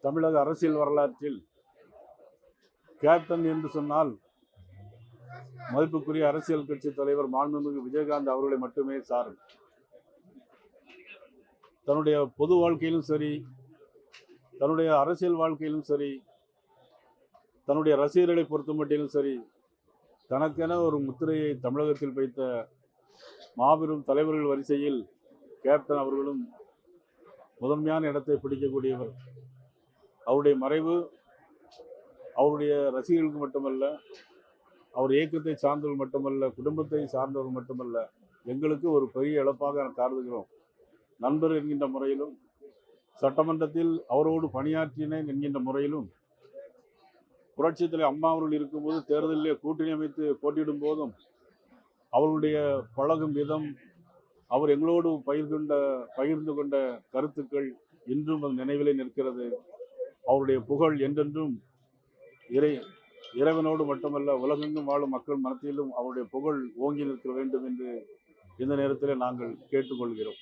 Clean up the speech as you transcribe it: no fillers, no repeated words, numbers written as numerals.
தமிழக அரசியல் வரலாற்றில் கேப்டன் என்று சொன்னால் மதிப்புக்குரிய அரசியல் கட்சி தலைவர் மாண்புமிகு விஜயகாந்த் அவர்களை மட்டுமே சாரும். தன்னுடைய பொது வாழ்க்கையிலும் சரி, தன்னுடைய அரசியல் வாழ்க்கையிலும் சரி, தன்னுடைய ரசிகர்களை பொறுத்த மட்டிலும் சரி, தனக்கென ஒரு முத்திரையை தமிழகத்தில் வைத்த மாபெரும் தலைவர்கள் வரிசையில் கேப்டன் அவர்களும் முதன்மையான இடத்தை பிடிக்கக்கூடியவர். அவருடைய மறைவு அவருடைய ரசிகர்களுக்கு மட்டுமல்ல, அவர் இயக்கத்தை சார்ந்தவர்கள் மட்டுமல்ல, குடும்பத்தை சார்ந்தவர்கள் மட்டுமல்ல, எங்களுக்கு ஒரு பெரிய இழப்பாக கருதுகிறோம். நண்பர் என்கின்ற முறையிலும், சட்டமன்றத்தில் அவரோடு பணியாற்றினேன் என்கின்ற முறையிலும், புரட்சித் தலைவர் அம்மா அவர்கள் இருக்கும்போது தேர்தலிலே கூட்டணி அமைத்து போட்டியிடும் போதும் அவர்களுடைய பழகும் விதம், அவர் எங்களோடு பகிர்ந்து கொண்ட கருத்துக்கள் இன்றும் அது நினைவிலே நிற்கிறது. அவருடைய புகழ் என்றென்றும் இறைவனோடு மட்டுமல்ல, உலகெங்கும் வாழும் மக்கள் மனத்திலும் அவருடைய புகழ் ஓங்கி நிற்க வேண்டும் என்று இந்த நேரத்தில் நாங்கள் கேட்டுக்கொள்கிறோம்.